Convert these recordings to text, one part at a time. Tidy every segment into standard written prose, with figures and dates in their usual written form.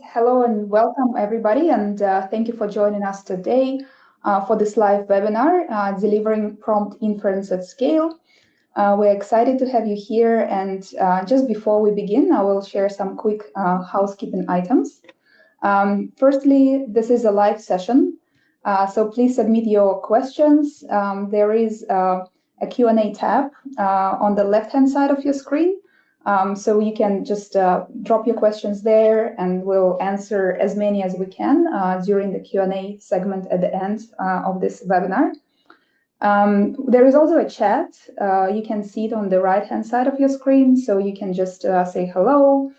Hello and welcome everybody, and thank you for joining us today for this live webinar, Delivering Prompt Inference at Scale. We're excited to have you here, and just before we begin, I will share some quick housekeeping items. Firstly, this is a live session, so please submit your questions. There is a Q&A tab on the left-hand side of your screen. So you can just drop your questions there, and we'll answer as many as we can during the Q&A segment at the end of this webinar. There is also a chat. You can see it on the right-hand side of your screen, so you can just say hello,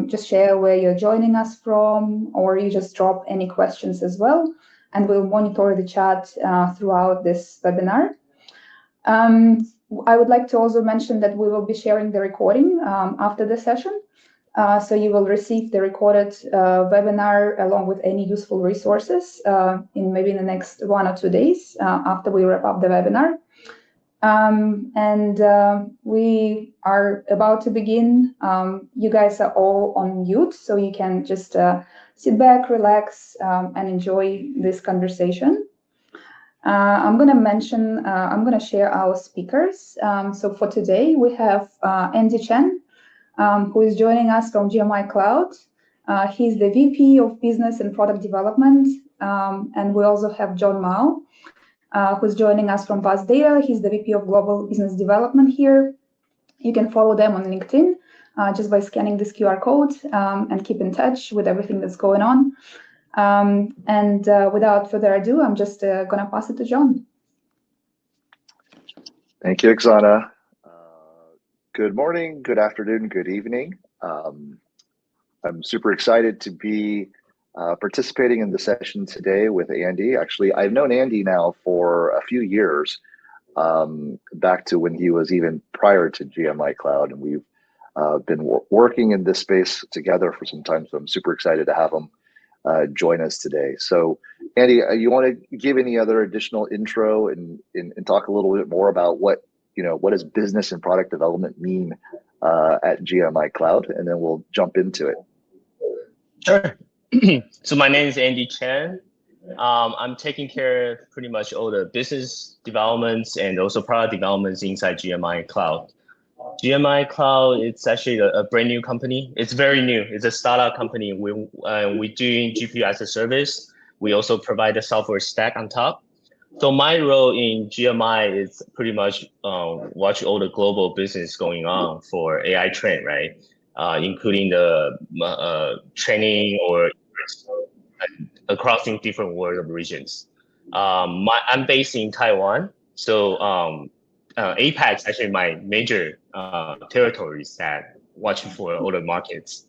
just share where you're joining us from, or you just drop any questions as well, and we'll monitor the chat throughout this webinar. I would like to also mention that we will be sharing the recording after the session. So you will receive the recorded webinar along with any useful resources in maybe the next 1 or 2 days after we wrap up the webinar. We are about to begin. You guys are all on mute, so you can just sit back, relax, and enjoy this conversation. I'm going to share our speakers. So for today, we have Andy Chen, who is joining us from GMI Cloud. He's the VP of Business and Product Development. And we also have John Mao, who's joining us from Buzz Data. He's the VP of Global Business Development here. You can follow them on LinkedIn just by scanning this QR code and keep in touch with everything that's going on. Without further ado, I'm just going to pass it to John. Thank you, Oksana. Good morning, good afternoon, good evening. I'm super excited to be participating in the session today with Andy. Actually, I've known Andy now for a few years, back to when he was even prior to GMI Cloud, and we've been working in this space together for some time, so I'm super excited to have him join us today. So Andy, you want to give any other additional intro and talk a little bit more about what does business and product development mean at GMI Cloud, and then we'll jump into it. Sure. So my name is Andy Chen. I'm taking care of pretty much all the business developments and also product developments inside GMI Cloud. GMI Cloud, it's actually a brand new company. It's very new. It's a startup company. We're doing GPU as a service. We also provide a software stack on top. So my role in GMI is pretty much watch all the global business going on for AI trend, right? Including the training or across in different world regions. I'm based in Taiwan, so APAC is actually my major territories that watching for all the markets.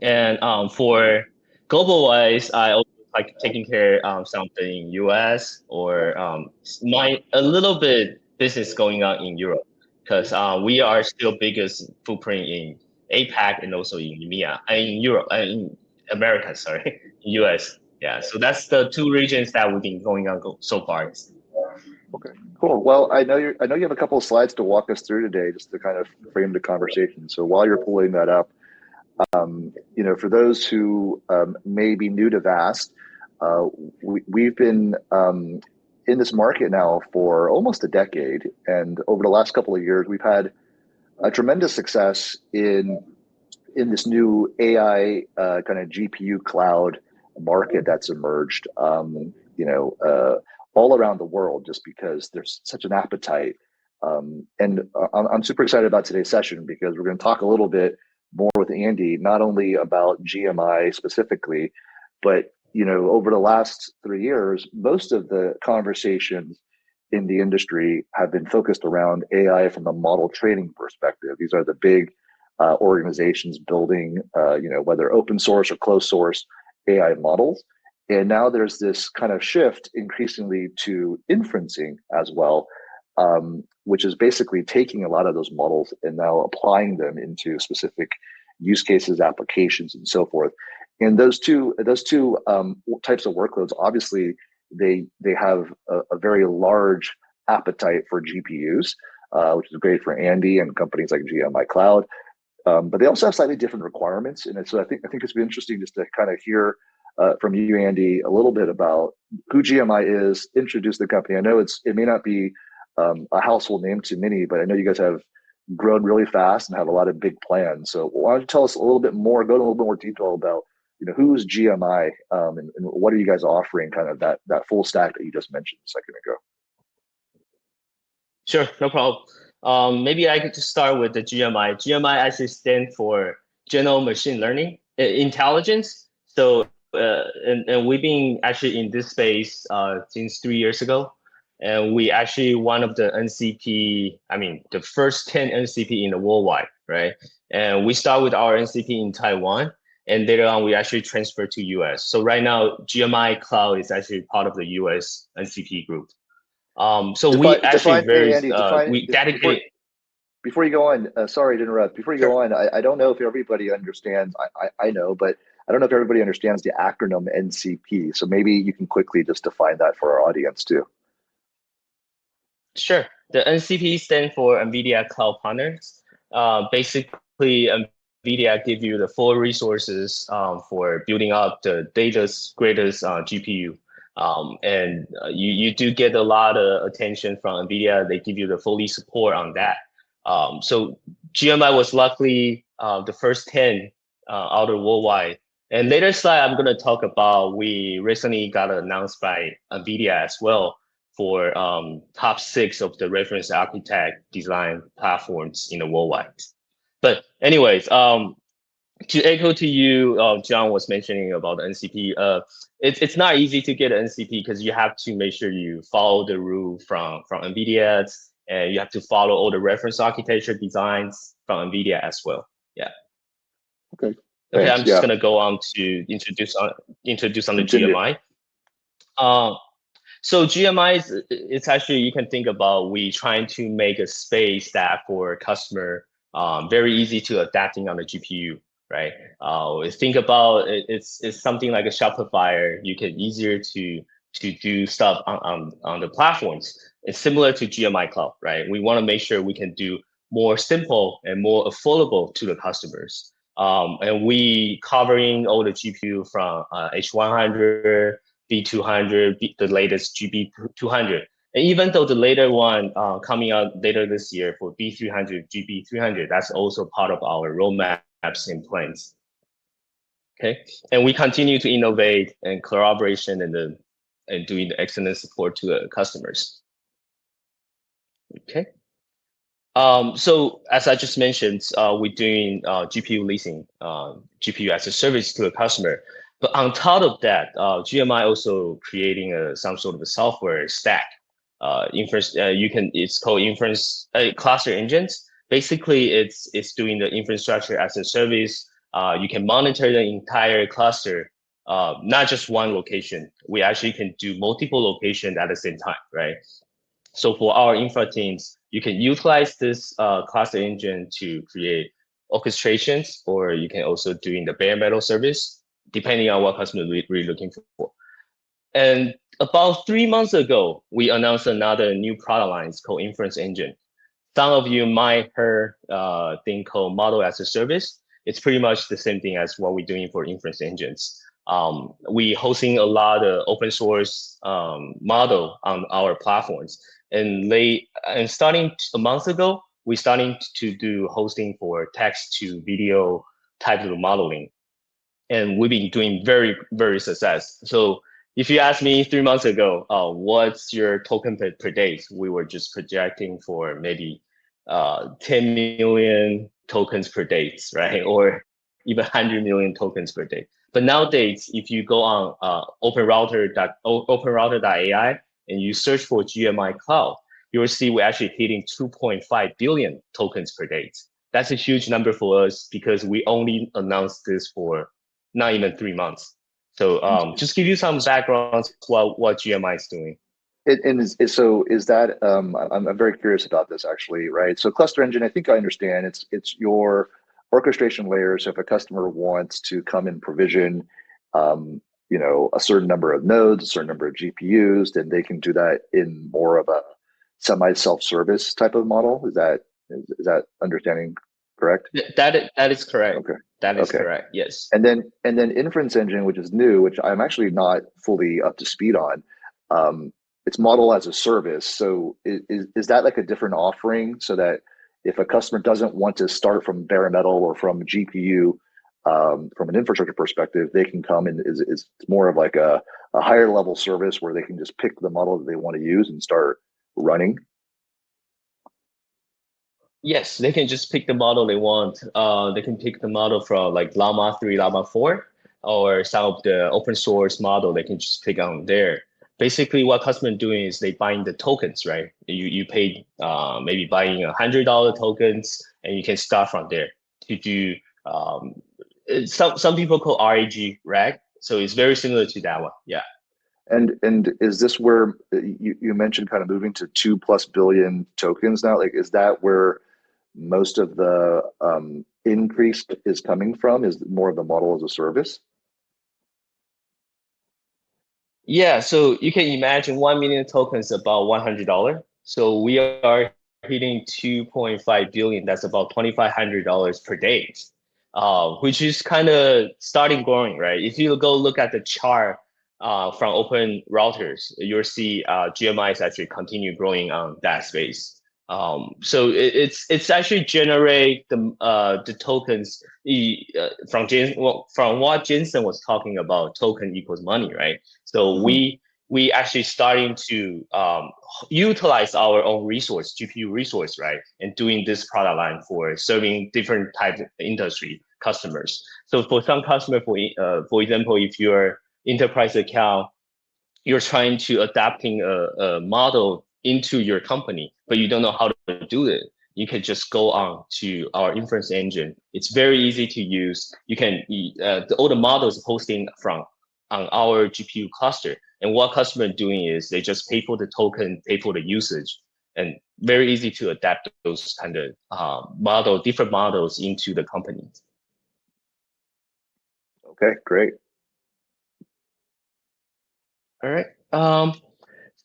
And for global wise, I also like taking care of something in US or a little bit business going on in Europe, because we are still biggest footprint in APAC and also in EMEA, in Europe, in America, sorry, in US. Yeah, so that's the two regions that we've been going on so far. Okay, cool. Well, I know you have a couple of slides to walk us through today, just to kind of frame the conversation. So while you're pulling that up, for those who may be new to VAST, we've been in this market now for almost a decade, and over the last couple of years, we've had a tremendous success in this new AI kind of GPU cloud market that's emerged. All around the world, just because there's such an appetite. And I'm super excited about today's session, because we're going to talk a little bit more with Andy, not only about GMI specifically, but over the last 3 years, most of the conversations in the industry have been focused around AI from a model training perspective. These are the big organizations building, whether open source or closed source AI models. And now there's this kind of shift increasingly to inferencing as well, which is basically taking a lot of those models and now applying them into specific use cases, applications, and so forth. And those two types of workloads, obviously, they have a very large appetite for GPUs, which is great for Andy and companies like GMI Cloud. but they also have slightly different requirements. And so I think it's been interesting just to kind of hear from you, Andy, a little bit about who GMI is, introduce the company. I know it may not be a household name to many, but I know you guys have grown really fast and have a lot of big plans. So why don't you tell us a little bit more, go into a little bit more detail about, who's GMI, and what are you guys offering, kind of that full stack that you just mentioned a second ago? Sure, no problem. Maybe I could just start with the GMI. GMI actually stands for General Machine Learning Intelligence. So, and we've been actually in this space since 3 years ago. And we actually one of the NCP, the first 10 NCP in the worldwide, right? And we start with our NCP in Taiwan, and later on we actually transfer to US. So right now, GMI Cloud is actually part of the US NCP group. So we actually we dedicate. Before you go on, sorry to interrupt. Before you go on, I don't know if everybody understands. I know, but I don't know if everybody understands the acronym NCP. So maybe you can quickly just define that for our audience too. Sure. The NCP stands for NVIDIA Cloud Partners. Basically, NVIDIA give you the full resources for building up the data's greatest GPU. And you do get a lot of attention from NVIDIA. They give you the fully support on that. So GMI was luckily the first 10 out of worldwide. And later slide, I'm going to talk about, we recently got announced by NVIDIA as well for top 6 of the reference architect design platforms in the worldwide. But anyways, to echo to you, John was mentioning about the NCP. It's not easy to get an NCP because you have to make sure you follow the rule from NVIDIA, and you have to follow all the reference architecture designs from NVIDIA as well. Yeah. Okay. Okay, I'm just gonna go on to introduce on the GMI. So GMI it's actually, you can think about, we trying to make a space that for customer very easy to adapting on the GPU, right? Think about it's something like a Shopify. You can easier to do stuff on the platforms. It's similar to GMI Cloud, right? We want to make sure we can do more simple and more affordable to the customers. And we covering all the GPU from H100, B200, the latest GB200. And even though the later one coming out later this year for B300, GB300, that's also part of our roadmaps and plans. Okay, and we continue to innovate and collaboration and doing the excellent support to the customers. Okay. So as I just mentioned, we're doing GPU leasing, GPU as a service to a customer. But on top of that, GMI also creating some sort of a software stack. Inference, it's called Inference cluster engines. Basically, it's doing the infrastructure as a service. You can monitor the entire cluster, not just one location. We actually can do multiple locations at the same time, right? So for our infra teams, you can utilize this cluster engine to create orchestrations, or you can also doing the bare metal service, depending on what customer really looking for. And about 3 months ago, we announced another new product line. It's called Inference Engine. Some of you might heard a thing called Model as a Service. It's pretty much the same thing as what we're doing for Inference Engines. We hosting a lot of open source model on our platforms. And starting a month ago, we're starting to do hosting for text to video type of modeling. And we've been doing very, very success. So if you ask me 3 months ago, what's your token per day? We were just projecting for maybe 10 million tokens per day, right? Or even 100 million tokens per day. But nowadays, if you go on openrouter.ai and you search for GMI Cloud, you will see we're actually hitting 2.5 billion tokens per day. That's a huge number for us because we only announced this for not even 3 months. So just give you some background what GMI is doing. So is that, I'm very curious about this actually, right? So cluster engine, I think I understand, it's your orchestration layer. So if a customer wants to come and provision, a certain number of nodes, a certain number of GPUs, then they can do that in more of a semi self-service type of model. Is that understanding correct? That is correct. Okay. That is Okay. correct. Yes. And then Inference Engine, which is new, which I'm actually not fully up to speed on. It's model as a service. So is that like a different offering so that if a customer doesn't want to start from bare metal or from GPU, from an infrastructure perspective, they can come and is more of like a higher level service where they can just pick the model that they want to use and start running? Yes, they can just pick the model they want. They can pick the model from like Llama 3, Llama 4, or some of the open source model they can just pick on there. Basically, what customers doing is they buying the tokens, right? You pay maybe buying $100 tokens, and you can start from there to do some people call RAG, RAG. So it's very similar to that one. Yeah. And is this where you mentioned kind of moving to 2+ billion tokens now? Like, is that where most of the increase is coming from? Is more of the model as a service? Yeah, so you can imagine 1 million tokens about $100. So we are hitting 2.5 billion. That's about $2,500 per day, which is kind of starting growing, right? If you go look at the chart from open routers, you'll see GMI is actually continue growing on that space. So it's actually generate the tokens from what Jensen was talking about. Token equals money, right? So we actually starting to utilize our own resource, GPU resource, right, and doing this product line for serving different types of industry customers. So for some customer, for example, if your enterprise account, you're trying to adapting a model into your company, but you don't know how to do it, you can just go on to our inference engine. It's very easy to use. You can all the models hosting from on our GPU cluster. And what customer doing is they just pay for the token, pay for the usage, and very easy to adapt those kind of different models into the company. Okay, great. All right.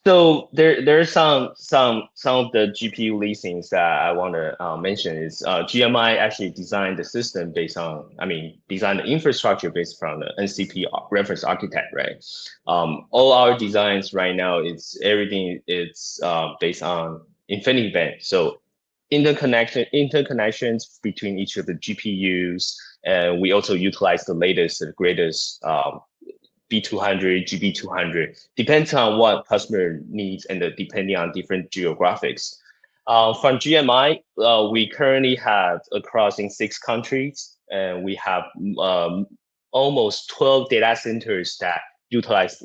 So there's some of the GPU leasings that I want to mention is GMI actually designed the system designed the infrastructure based from the NCP reference architect, right? All our designs right now, everything based on InfiniBand. So interconnections between each of the GPUs, and we also utilize the latest, the greatest B200, GB200, depends on what customer needs and depending on different geographics. From GMI, we currently have across in 6 countries, and we have almost 12 data centers that utilized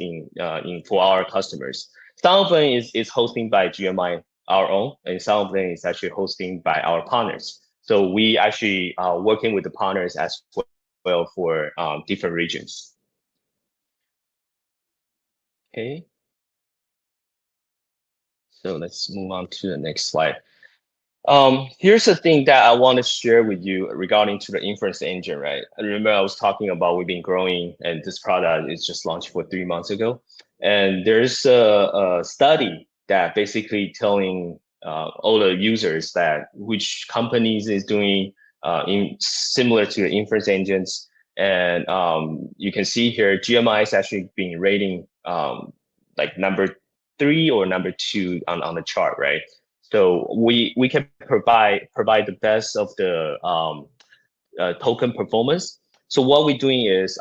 for our customers. Some of them is hosting by GMI our own, and some of them is actually hosting by our partners. So we actually are working with the partners as well for different regions. Okay. So let's move on to the next slide. Here's the thing that I want to share with you regarding to the inference engine, right? I remember I was talking about we've been growing, and this product is just launched for 3 months ago. And there's a study that basically telling all the users that which companies is doing similar to the inference engines. And you can see here, GMI is actually being rating like number 3 or number 2 on the chart, right? So we can provide the best of the token performance. So what we're doing is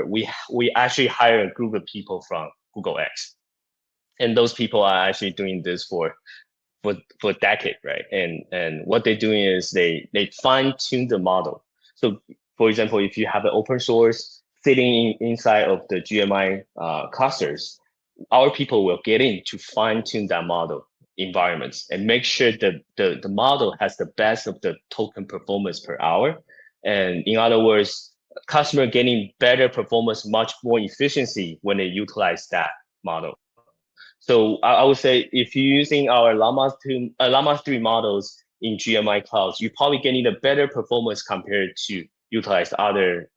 we actually hire a group of people from Google X, and those people are actually doing this for a decade, right? And what they're doing is they fine tune the model. So for example, if you have an open source sitting inside of the GMI clusters, our people will get in to fine tune that model environments and make sure that the model has the best of the token performance per hour. And in other words, customer getting better performance, much more efficiency when they utilize that model. So I would say if you're using our Llama 3 models in GMI clouds, you're probably getting a better performance compared to utilize other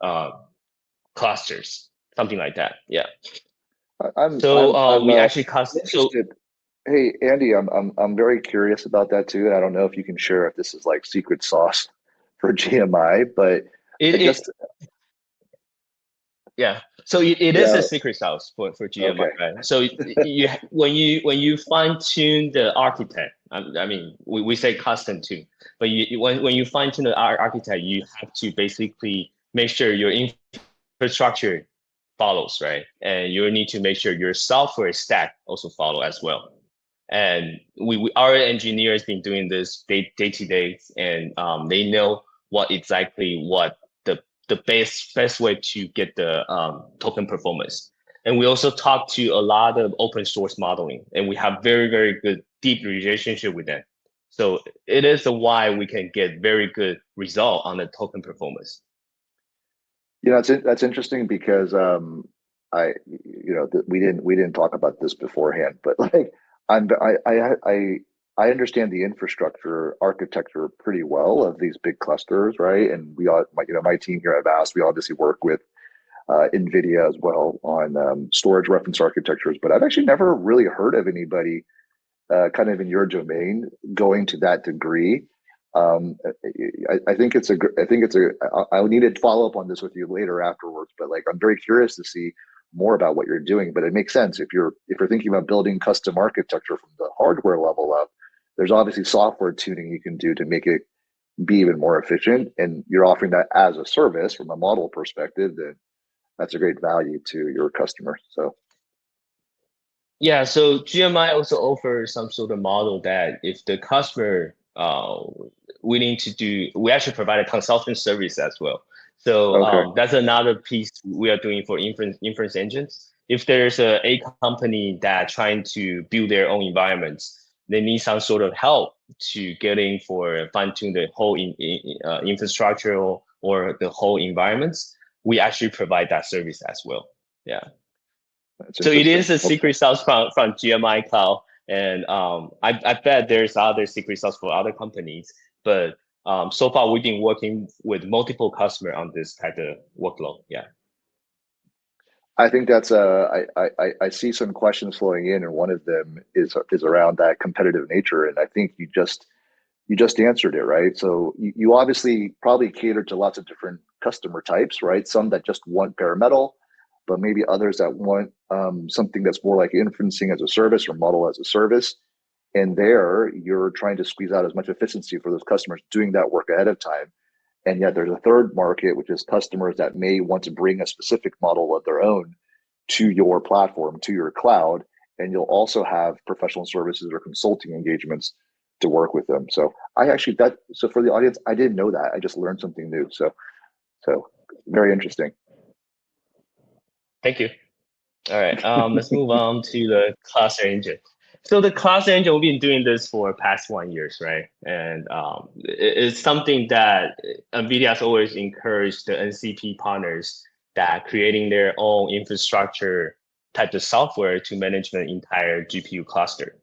clusters, something like that. Yeah. We actually custom. Hey, Andy, I'm very curious about that too. I don't know if you can share if this is like secret sauce for GMI, but yeah. So it is a secret sauce for GMI, okay. right? So when you fine tune the architect, I mean we say custom tune, but when you fine tune the architect, you have to basically make sure your infrastructure follows, right? And you need to make sure your software stack also follow as well. And our engineers been doing this day to day, and they know what the best way to get the token performance. And we also talk to a lot of open source modeling, and we have very good deep relationship with them. So it is why we can get very good result on the token performance. That's interesting because we didn't talk about this beforehand, but like I understand the infrastructure architecture pretty well of these big clusters, right? And we all, my team here at Vast, we obviously work with NVIDIA as well on storage reference architectures, but I've actually never really heard of anybody kind of in your domain going to that degree. I think I'll need to follow up on this with you later afterwards, but like, I'm very curious to see more about what you're doing, but it makes sense if you're thinking about building custom architecture from the hardware level up, there's obviously software tuning you can do to make it be even more efficient. And you're offering that as a service from a model perspective, then that's a great value to your customer. So yeah, so GMI also offers some sort of model that if the customer willing to do, we actually provide a consulting service as well. So that's another piece we are doing for inference engines. If there's a company that trying to build their own environments, they need some sort of help to getting for fine tune the whole infrastructure or the whole environments. We actually provide that service as well. Yeah. So it is a secret sauce from GMI Cloud, and I bet there's other secret sauce for other companies, but so far we've been working with multiple customers on this type of workload. Yeah. I think that's I see some questions flowing in, and one of them is around that competitive nature, and I think you just answered it, right? So you obviously probably cater to lots of different customer types, right? Some that just want bare metal, but maybe others that want something that's more like inferencing as a service or model as a service. And there, you're trying to squeeze out as much efficiency for those customers doing that work ahead of time. And yet there's a third market, which is customers that may want to bring a specific model of their own to your platform, to your cloud. And you'll also have professional services or consulting engagements to work with them. So so for the audience, I didn't know that. I just learned something new. So very interesting. Thank you. All right, let's move on to the cluster engine. So the cluster engine, we've been doing this for past 1 year, right? And it's something that NVIDIA has always encouraged the NCP partners that creating their own infrastructure type of software to manage the entire GPU cluster.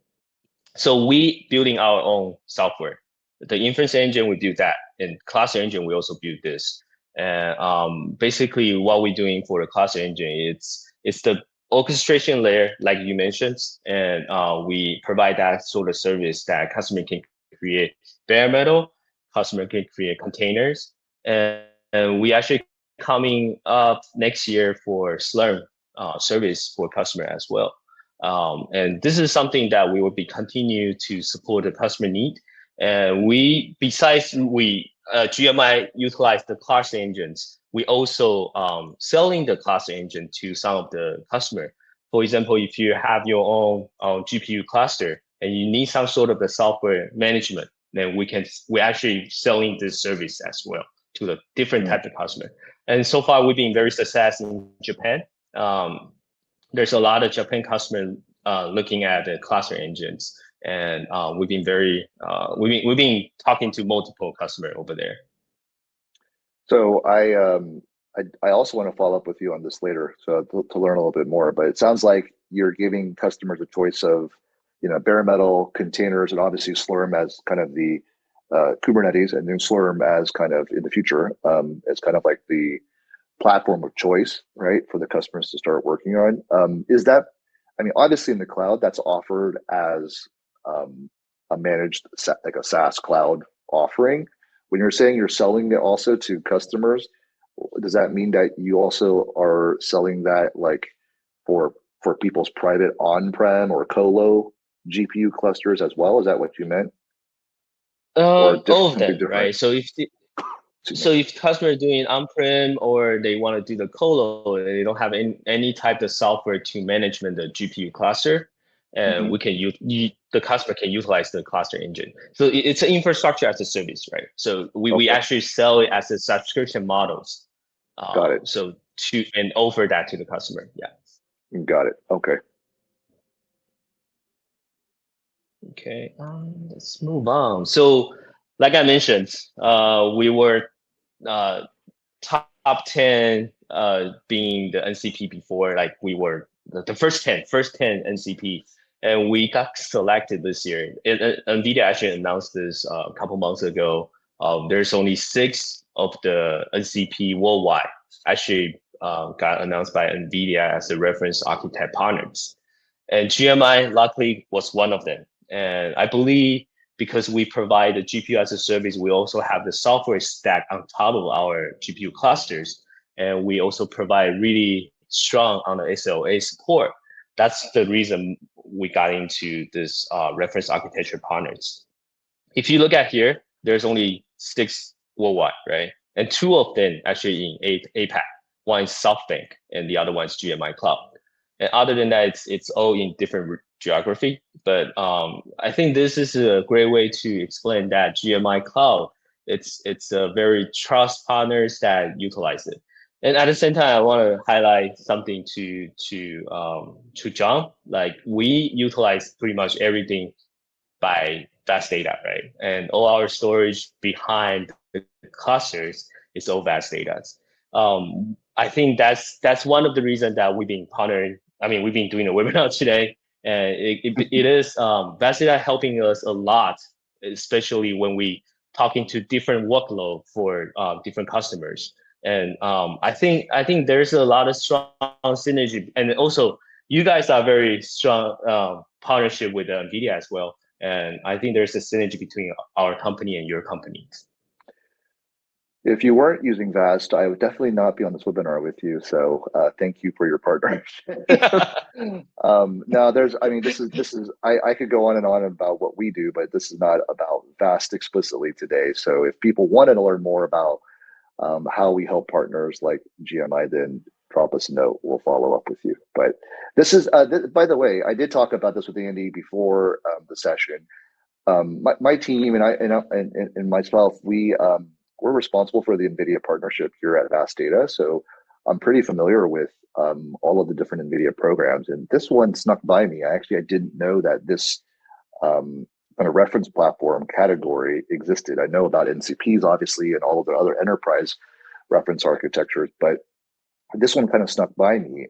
So we building our own software. The inference engine, we do that. And cluster engine, we also build this. And basically what we're doing for the cluster engine, it's the orchestration layer, like you mentioned, and we provide that sort of service that customer can create bare metal, customer can create containers, and we actually coming up next year for Slurm service for customer as well. And this is something that we will be continue to support the customer need. And besides GMI utilize the cluster engines, we also selling the cluster engine to some of the customer. For example, if you have your own GPU cluster and you need some sort of the software management, then we actually selling this service as well to the different type of customer. And so far we've been very successful in Japan. There's a lot of Japan customer looking at the cluster engines, and we've been talking to multiple customers over there. So I also want to follow up with you on this later, so to learn a little bit more. But it sounds like you're giving customers a choice of, bare metal, containers, and obviously Slurm as kind of the Kubernetes, and then Slurm as kind of in the future as kind of like the platform of choice, right, for the customers to start working on. Is that, I mean, obviously in the cloud, that's offered as a managed, like a SaaS cloud offering. when you're saying you're selling it also to customers, does that mean that you also are selling that like for people's private on-prem or colo GPU clusters as well? Is that what you meant? All of Something them, different? right? So if customer is doing on-prem or they want to do the colo and they don't have any type of software to management the GPU cluster, and we can the customer can utilize the cluster engine. So it's an infrastructure as a service, right? So we actually sell it as a subscription models. Got it. So and offer that to the customer. Yeah. Got it. Okay. Okay. Let's move on. So, like I mentioned, we were top 10 being the NCP before, like we were the first 10 NCP, and we got selected this year. NVIDIA actually announced this a couple months ago. There's only 6 of the NCP worldwide actually got announced by NVIDIA as the reference architect partners. And GMI luckily was one of them. And I believe because we provide the GPU as a service, we also have the software stack on top of our GPU clusters. And we also provide really strong on the SLA support. That's the reason we got into this reference architecture partners. If you look at here, there's only 6 worldwide, right? And 2 of them actually in APAC. One is SoftBank and the other one is GMI Cloud. And other than that, it's all in different geography. But I think this is a great way to explain that GMI Cloud, it's a very trust partners that utilize it. And at the same time, I want to highlight something to John. Like we utilize pretty much everything by vast data, right? And all our storage behind the clusters is all vast data. I think that's one of the reasons that we've been partnering. I mean, we've been doing a webinar today, and it is vast data helping us a lot, especially when we talking to different workload for different customers. And I think there's a lot of strong synergy, and also you guys are very strong partnership with NVIDIA as well. And I think there's a synergy between our company and your company. If you weren't using VAST, I would definitely not be on this webinar with you. So thank you for your partnership. Now, this is. I could go on and on about what we do, but this is not about VAST explicitly today. So if people wanted to learn more about how we help partners like GMI, then drop us a note. We'll follow up with you. But this is, by the way, I did talk about this with Andy before the session. My team and I and myself, we're responsible for the NVIDIA partnership here at Vast Data. So I'm pretty familiar with all of the different NVIDIA programs. And this one snuck by me. I didn't know that this kind of reference platform category existed. I know about NCPs, obviously, and all of the other enterprise reference architectures, but this one kind of snuck by me.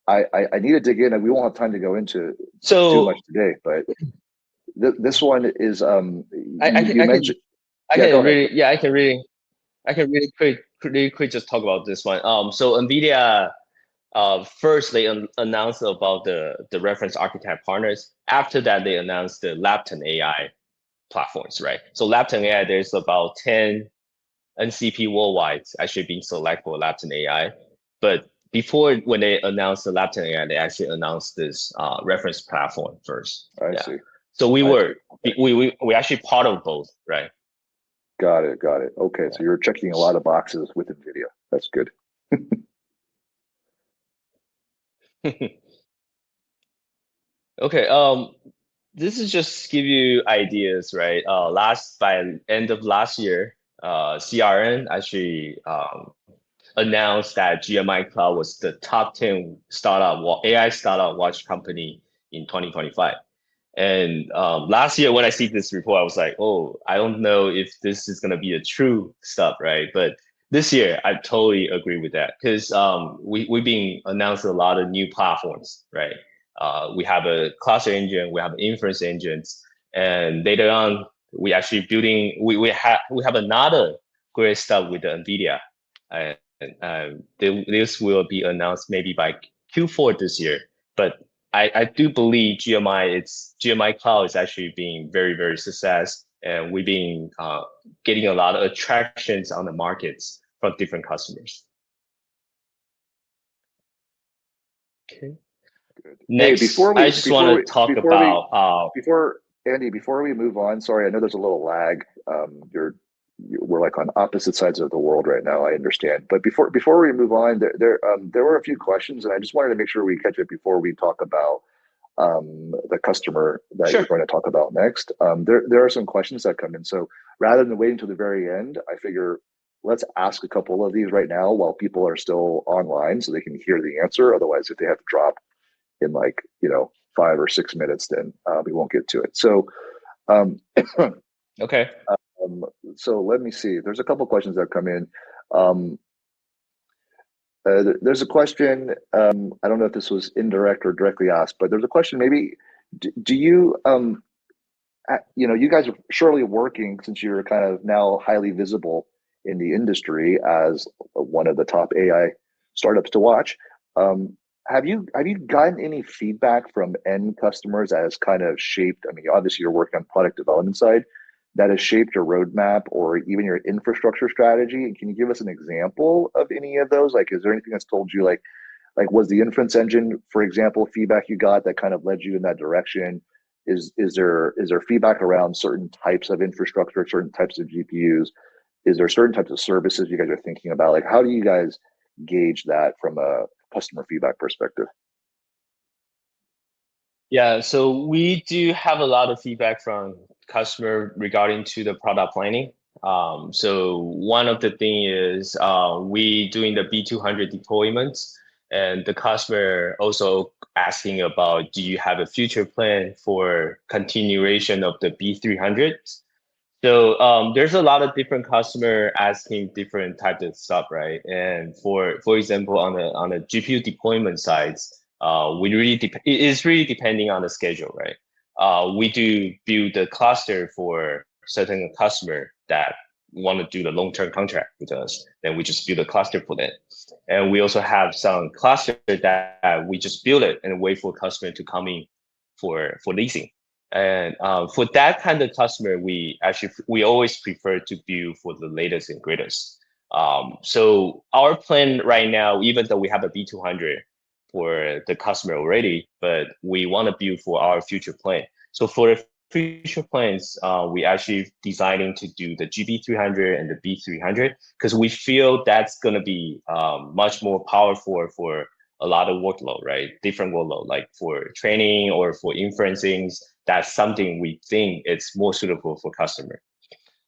I need to dig in, and we won't have time to go into too much today, but this one is I can really quick just talk about this one. So NVIDIA, first they announced about the reference architect partners. After that, they announced the Lapton AI platforms, right? So Lapton AI, there's about 10 NCP worldwide actually being selected for Lapton AI. But before, when they announced the Lapton AI, they actually announced this reference platform first. I see. So we actually part of both, right? Got it. Okay, so you're checking a lot of boxes with NVIDIA. That's good. Okay. This is just give you ideas, right? By end of last year, CRN actually announced that GMI Cloud was the top 10 AI startup watch company in 2025. And last year when I see this report, I was like, oh, I don't know if this is going to be a true stuff, right? But this year, I totally agree with that because we've been announcing a lot of new platforms, right? We have a cluster engine, we have inference engines, and later on, we actually we have another great stuff with the NVIDIA. And this will be announced maybe by Q4 this year. But I do believe GMI Cloud is actually being very, very success and we've been getting a lot of attractions on the markets from different customers. Okay. Good. Next, hey, I just want to talk about Andy, before we move on, sorry, I know there's a little lag. We're like on opposite sides of the world right now. I understand, but before we move on, there were a few questions, and I just wanted to make sure we catch it before we talk about the customer that Sure. you're going to talk about next. There are some questions that come in, so rather than waiting until the very end, I figure let's ask a couple of these right now while people are still online, so they can hear the answer. Otherwise, if they have to drop in 5 or 6 minutes, then we won't get to it. So, okay. So let me see. There's a couple questions that come in. There's a question. I don't know if this was indirect or directly asked, but there's a question. Maybe do you you guys are surely working, since you're kind of now highly visible in the industry as one of the top AI startups to watch. Have you gotten any feedback from end customers that has kind of shaped? I mean, obviously you're working on product development side, that has shaped your roadmap or even your infrastructure strategy. And can you give us an example of any of those? Like, is there anything that's told you, like was the inference engine, for example, feedback you got that kind of led you in that direction? Is there feedback around certain types of infrastructure, certain types of GPUs? Is there certain types of services you guys are thinking about? Like, how do you guys gauge that from a customer feedback perspective? Yeah, so we do have a lot of feedback from customer regarding to the product planning. So one of the thing is we doing the B200 deployments, and the customer also asking about, do you have a future plan for continuation of the B300? So there's a lot of different customer asking different types of stuff, right? And for example, on the GPU deployment sides, it is really depending on the schedule, right? We do build a cluster for certain customer that want to do the long-term contract with us. Then we just build a cluster for that. And we also have some cluster that we just build it and wait for customer to come in for leasing. And for that kind of customer, we always prefer to build for the latest and greatest. So our plan right now, even though we have a B200 for the customer already, but we want to build for our future plan. So for the future plans, we actually designing to do the GB300 and the B300 because we feel that's going to be much more powerful for a lot of workload, right? Different workload, like for training or for inferencing. That's something we think it's more suitable for customer.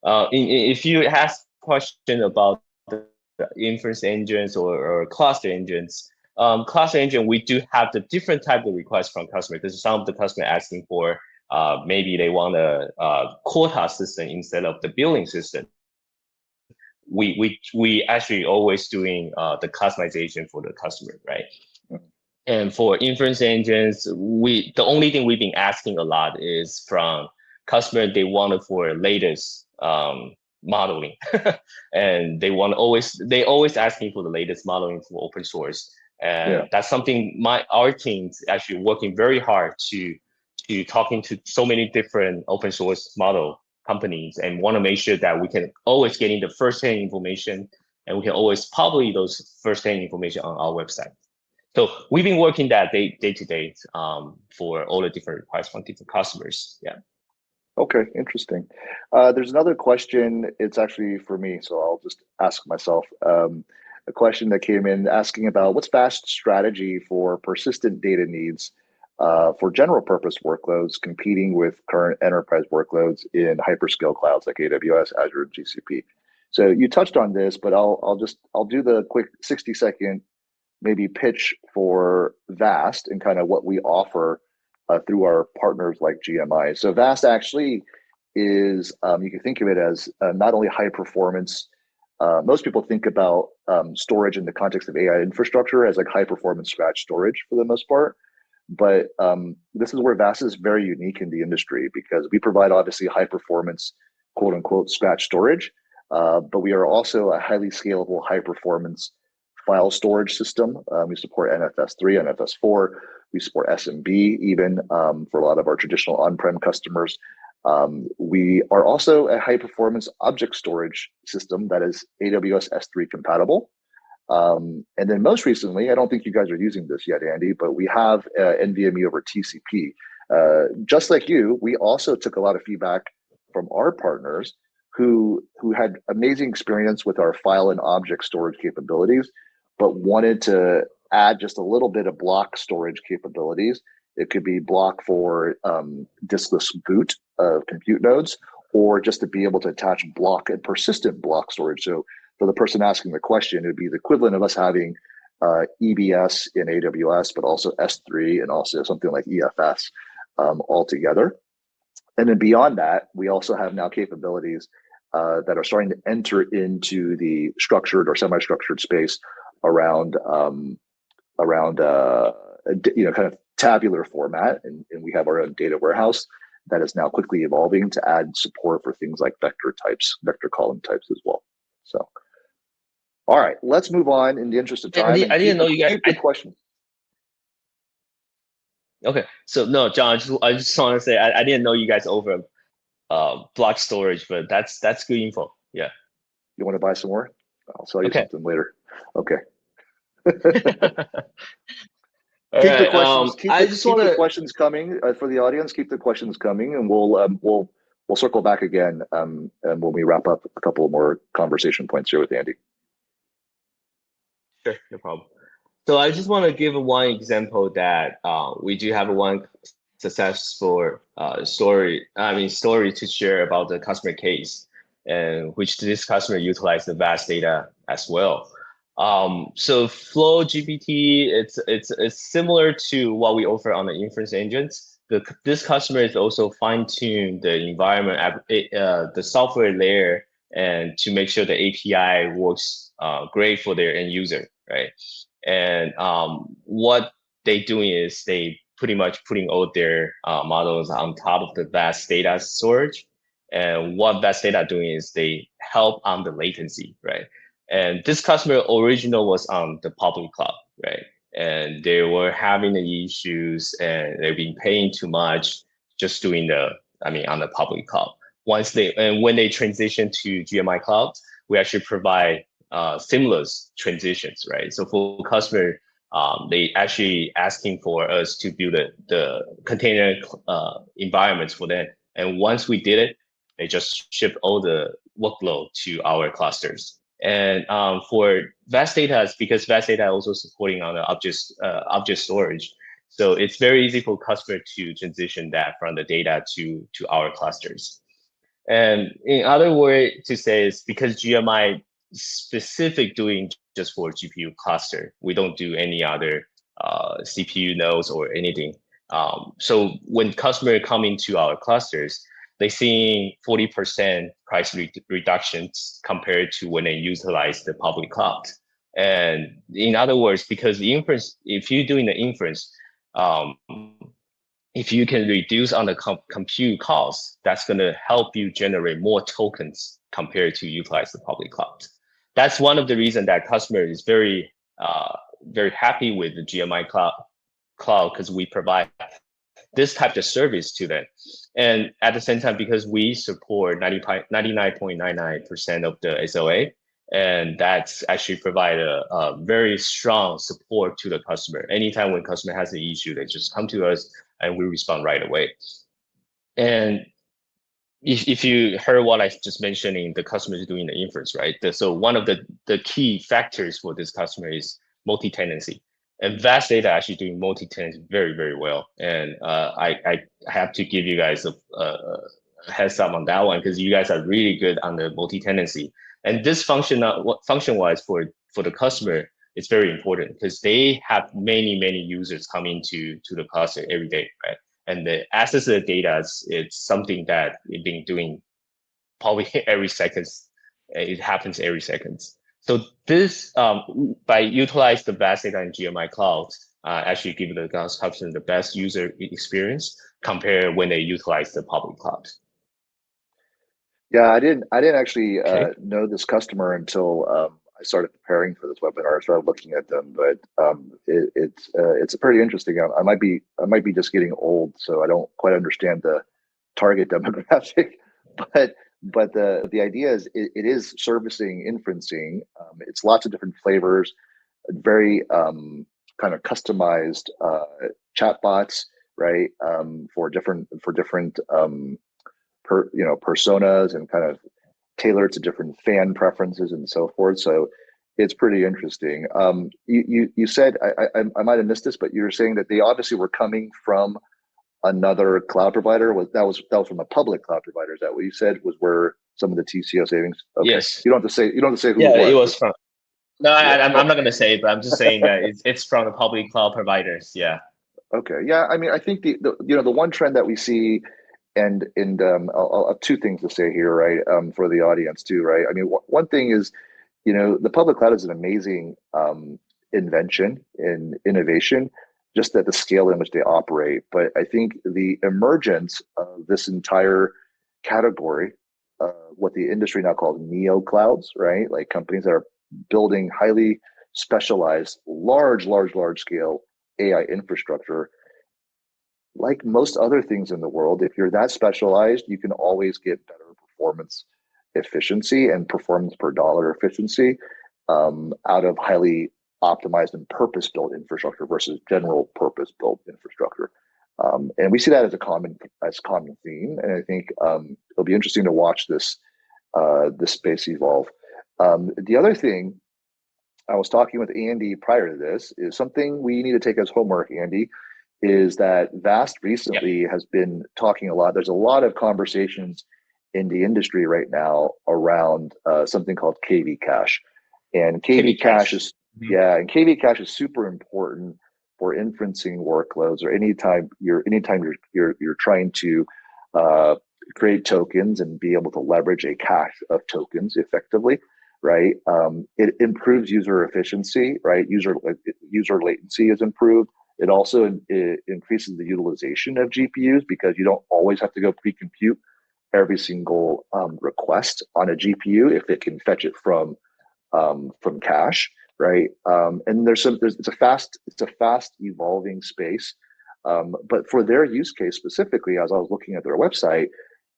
If you ask question about the inference engines or cluster engines, cluster engine, we do have the different type of requests from customer because some of the customer asking for maybe they want a quota system instead of the billing system. We actually always doing the customization for the customer, right? And for inference engines, the only thing we've been asking a lot is from customer, they want it for latest modeling, and they always asking for the latest modeling for open source, and that's something our team's actually working very hard to talking to so many different open source model companies, and want to make sure that we can always getting the first-hand information, and we can always publish those first-hand information on our website. So we've been working that day to day for all the different requests from different customers. Yeah. Okay, interesting. There's another question. It's actually for me, so I'll just ask myself a question that came in asking about what's Vast's strategy for persistent data needs for general purpose workloads competing with current enterprise workloads in hyperscale clouds like AWS, Azure, and GCP. So you touched on this, but I'll do the quick 60-second maybe pitch for Vast and kind of what we offer through our partners like GMI. So Vast actually is, you can think of it as not only high performance. Most people think about storage in the context of AI infrastructure as like high performance scratch storage for the most part. But this is where Vast is very unique in the industry because we provide obviously high performance, quote unquote, scratch storage, but we are also a highly scalable, high performance file storage system. We support NFS3, NFS4. We support SMB even for a lot of our traditional on-prem customers. We are also a high performance object storage system that is AWS S3 compatible. And then most recently, I don't think you guys are using this yet, Andy, but we have NVMe over TCP. Just like you, we also took a lot of feedback from our partners who had amazing experience with our file and object storage capabilities, but wanted to add just a little bit of block storage capabilities. It could be block for diskless boot of compute nodes, or just to be able to attach block and persistent block storage. So for the person asking the question, it would be the equivalent of us having EBS in AWS, but also S3 and also something like EFS all together. And then beyond that, we also have now capabilities that are starting to enter into the structured or semi-structured space around kind of tabular format, and we have our own data warehouse that is now quickly evolving to add support for things like vector types, vector column types as well. So, all right, let's move on in the interest of time. I didn't know you guys. Question. Okay, so no, John, I just want to say I didn't know you guys over block storage, but that's good info. Yeah. You want to buy some more? I'll sell you something later. Okay. Keep the questions. Keep the questions coming for the audience. Keep the questions coming, and we'll circle back again and when we wrap up a couple more conversation points here with Andy. Sure, no problem. So I just want to give one example that we do have one successful story to share about the customer case, and which this customer utilized the vast data as well. So Flow GPT, it's similar to what we offer on the inference engines. This customer is also fine-tuned the environment, the software layer, and to make sure the API works great for their end user, right? And what they doing is they pretty much putting all their models on top of the vast data storage. And what vast data doing is they help on the latency, right? And this customer original was on the public cloud, right? And they were having the issues and they've been paying too much just doing on the public cloud. When they transition to GMI cloud, we actually provide seamless transitions, right? So for customer, they actually asking for us to build the container environments for them. And once we did it, they just ship all the workload to our clusters. And for vast data, because vast data also supporting on the object storage, so it's very easy for customer to transition that from the data to our clusters. And in other words to say is because GMI specific doing just for GPU cluster, we don't do any other CPU nodes or anything. So when customer come into our clusters, they seeing 40% price reductions compared to when they utilize the public cloud. And in other words, because the inference, if you're doing the inference, if you can reduce on the compute cost, that's going to help you generate more tokens compared to utilize the public cloud. That's one of the reasons that customer is very happy with the GMI cloud because we provide this type of service to them. And at the same time, because we support 99.99% of the SLA, and that's actually provide a very strong support to the customer. Anytime when customer has an issue, they just come to us and we respond right away. And if you heard what I just mentioning, the customer is doing the inference, right? So one of the key factors for this customer is multi-tenancy. And vast data actually doing multi-tenancy very, very well. And I have to give you guys a heads up on that one because you guys are really good on the multi-tenancy. And this function-wise for the customer, it's very important because they have many users coming to the cluster every day, right? And the access to the data, it's something that we've been doing probably every second. It happens every second. So this, by utilize the vast data in GMI cloud, actually give the customer the best user experience compared when they utilize the public cloud. Yeah, I didn't actually know this customer until I started preparing for this webinar. I started looking at them, but it's pretty interesting. I might be just getting old, so I don't quite understand the target demographic, but the idea is it is servicing inferencing. It's lots of different flavors, very kind of customized chatbots, right? For different personas, and kind of tailored to different fan preferences and so forth. So it's pretty interesting. You said, I might have missed this, but you were saying that they obviously were coming from another cloud provider. That was from a public cloud provider. Is that what you said was where some of the TCO savings? Okay. Yes. You don't have to say who Yeah, it was. it was from. No, Yeah. I'm not gonna say it, but I'm just saying that it's from the public cloud providers. Yeah. Okay. Yeah. I mean, I think the one trend that we see, and I'll have two things to say here, right? For the audience too, right? I mean, one thing is, the public cloud is an amazing invention and innovation, just at the scale in which they operate. But I think the emergence of this entire category, what the industry now calls neo clouds, right? Like companies that are building highly specialized, large scale AI infrastructure. Like most other things in the world, if you're that specialized, you can always get better performance efficiency and performance per dollar efficiency out of highly optimized and purpose-built infrastructure versus general purpose-built infrastructure. And we see that as a common theme. And I think it'll be interesting to watch this space evolve. The other thing, I was talking with Andy prior to this, is something we need to take as homework, Andy, is that Vast recently has been talking a lot. There's a lot of conversations in the industry right now around something called KV cache. And KV cache is and KV cache is super important for inferencing workloads, or anytime you're trying to create tokens and be able to leverage a cache of tokens effectively, right? It improves user efficiency, right? User latency is improved. It also increases the utilization of GPUs, because you don't always have to go pre-compute every single request on a GPU if it can fetch it from cache, right? And it's a fast evolving space. But for their use case specifically, as I was looking at their website,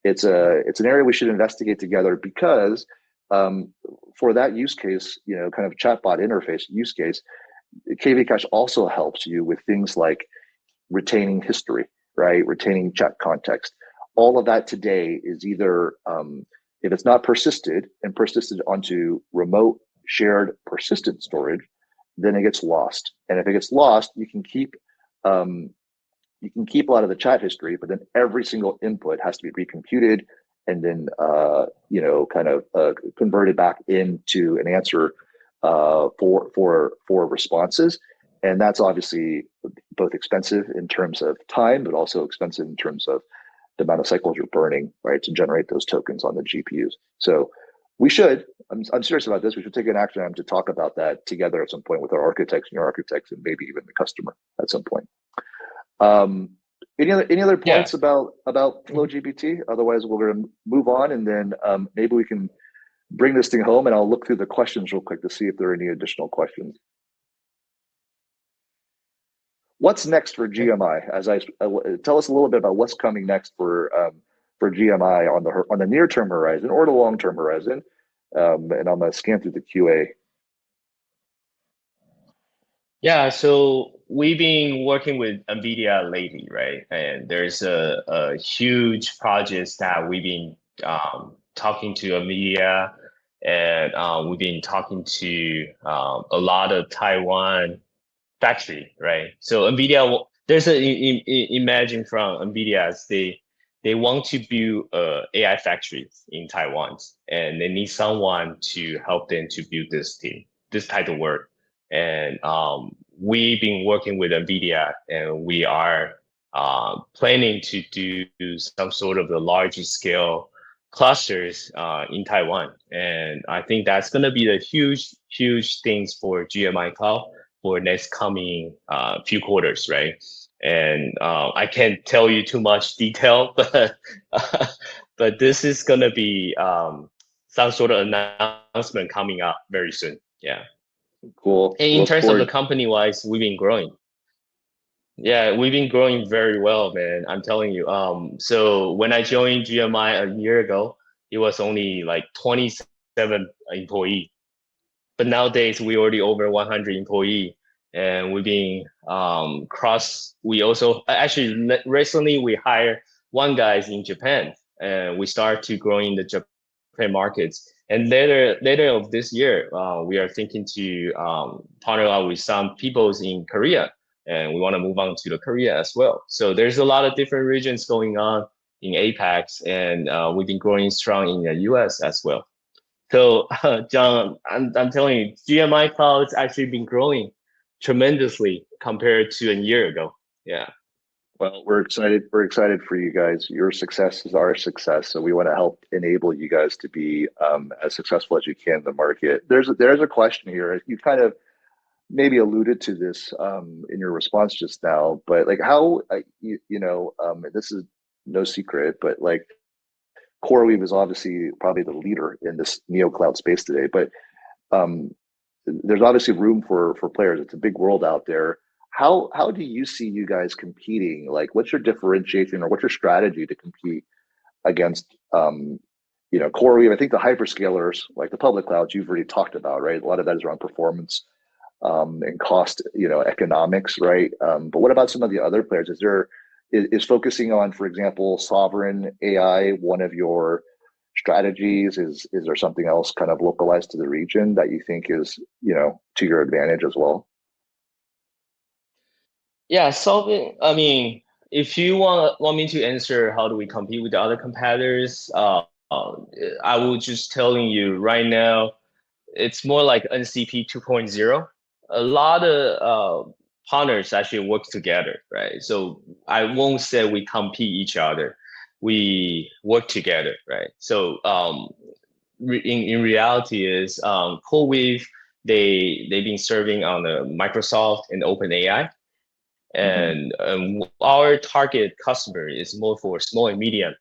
it's an area we should investigate together, because for that use case, kind of chatbot interface use case, KV cache also helps you with things like retaining history, right? Retaining chat context. All of that today is either, if it's not persisted onto remote shared persistent storage, then it gets lost. And if it gets lost, you can keep a lot of the chat history, but then every single input has to be recomputed and then converted back into an answer for responses. And that's obviously both expensive in terms of time, but also expensive in terms of the amount of cycles you're burning, right, to generate those tokens on the GPUs. So we should, I'm serious about this, we should take an action item to talk about that together at some point with our architects and your architects, and maybe even the customer at some point. Any other points about FlowGPT? Otherwise, we're going to move on, and then maybe we can bring this thing home, and I'll look through the questions real quick to see if there are any additional questions. What's next for GMI? Tell us a little bit about what's coming next for GMI on the near term horizon or the long term horizon, and I'm gonna scan through the QA. Yeah, so we've been working with NVIDIA lately, right? And there's a huge project that we've been talking to NVIDIA, and we've been talking to a lot of Taiwan factory, right? So NVIDIA, there's imagine from NVIDIA, they want to build AI factories in Taiwan, and they need someone to help them to build this type of work. And we've been working with NVIDIA, and we are planning to do some sort of the larger scale clusters in Taiwan. And I think that's going to be the huge things for GMI Cloud for next coming few quarters, right? And I can't tell you too much detail, but this is going to be some sort of announcement coming up very soon. Yeah. Cool. And in terms of the company wise, we've been growing. Yeah, we've been growing very well, man. I'm telling you. So when I joined GMI a year ago, it was only like 27 employee. But nowadays we already over 100 employee, and we've been cross. We also actually recently we hired one guys in Japan, and we start to grow in the Japan markets. And later of this year, we are thinking to partner up with some peoples in Korea, and we want to move on to the Korea as well. So there's a lot of different regions going on in APAC, and we've been growing strong in the US as well. So, John, I'm telling you, GMI Cloud's actually been growing tremendously compared to a year ago. Yeah. Well, we're excited. We're excited for you guys. Your success is our success, so we want to help enable you guys to be as successful as you can in the market. There's a question here. You kind of maybe alluded to this in your response just now, but like how this is no secret, but like CoreWeave is obviously probably the leader in this neo cloud space today, but um, there's obviously room for players. It's a big world out there. How do you see you guys competing? Like, what's your differentiation or what's your strategy to compete against CoreWeave? I think the hyperscalers, like the public clouds, you've already talked about, right? A lot of that is around performance and cost, economics, right? But what about some of the other players? Is focusing on, for example, sovereign AI one of your strategies? Is there something else kind of localized to the region that you think is, to your advantage as well? Yeah, solving. I mean, if you want me to answer how do we compete with the other competitors, I will just telling you right now, it's more like NCP 2.0. A lot of partners actually work together, right? So I won't say we compete each other. We work together, right? So in reality is CoreWeave, they've been serving on the Microsoft and OpenAI. And our target customer is more for small and medium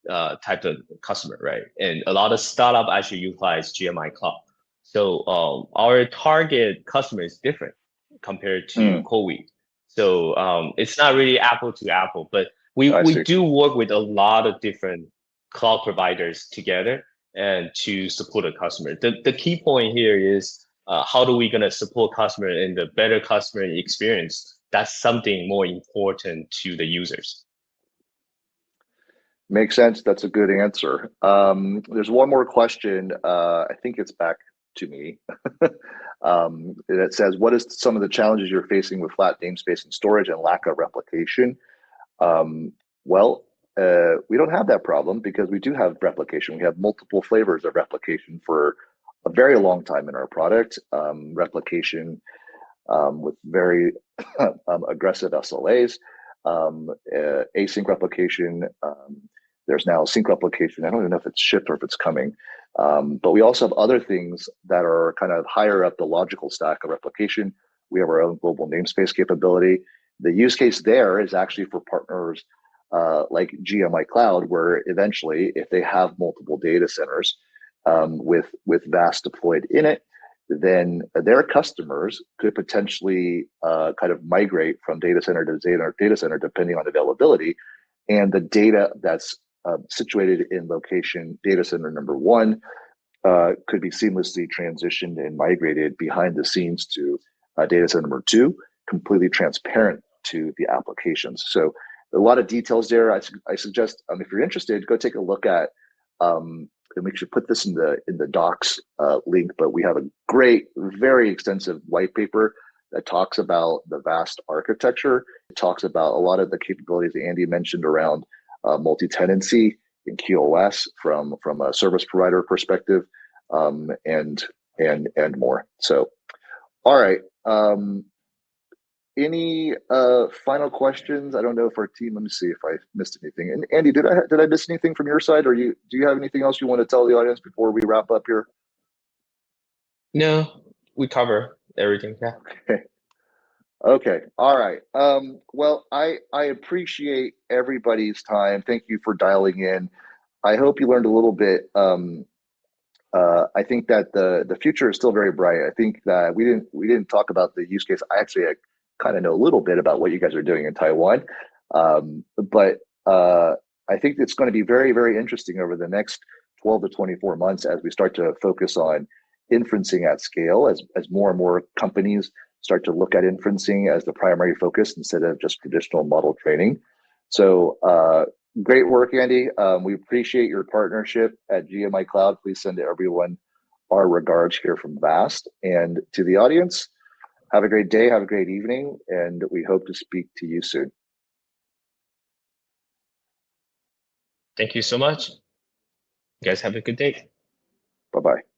type of customer, right? And a lot of startup actually utilize GMI Cloud. So our target customer is different compared to CoreWeave. So it's not really apple to apple, but we do work with a lot of different cloud providers together and to support a customer. The key point here is how do we gonna support customer and the better customer experience? That's something more important to the users. Makes sense. That's a good answer. There's one more question. I think it's back to me. It says, what is some of the challenges you're facing with flat namespace and storage and lack of replication? Well, we don't have that problem because we do have replication. We have multiple flavors of replication for a very long time in our product. Replication with very aggressive SLAs, async replication. There's now sync replication. I don't even know if it's shipped or if it's coming. But we also have other things that are kind of higher up the logical stack of replication. We have our own global namespace capability. The use case there is actually for partners like GMI Cloud, where eventually, if they have multiple data centers with VAST deployed in it, then their customers could potentially kind of migrate from data center to data center, depending on availability. And the data that's situated in location data center number one could be seamlessly transitioned and migrated behind the scenes to data center number two, completely transparent to the applications. So a lot of details there. I suggest if you're interested, go take a look at and we should put this in the docs link, but we have a great, very extensive white paper that talks about the VAST architecture. It talks about a lot of the capabilities that Andy mentioned around multi-tenancy in QoS from a service provider perspective, and more. So, all right. Any final questions? I don't know if our team. Let me see if I missed anything. And Andy, did I miss anything from your side, or do you have anything else you want to tell the audience before we wrap up here? No, we cover everything. Yeah. Okay. All right. Well, I appreciate everybody's time. Thank you for dialing in. I hope you learned a little bit. I think that the future is still very bright. I think that we didn't talk about the use case. I actually kind of know a little bit about what you guys are doing in Taiwan. But I think it's going to be very, very interesting over the next 12 to 24 months as we start to focus on inferencing at scale, as more and more companies start to look at inferencing as the primary focus instead of just traditional model training. So great work, Andy. We appreciate your partnership at GMI Cloud. Please send to everyone our regards here from VAST. And to the audience, have a great day, have a great evening, and we hope to speak to you soon. Thank you so much. You guys have a good day. Bye-bye.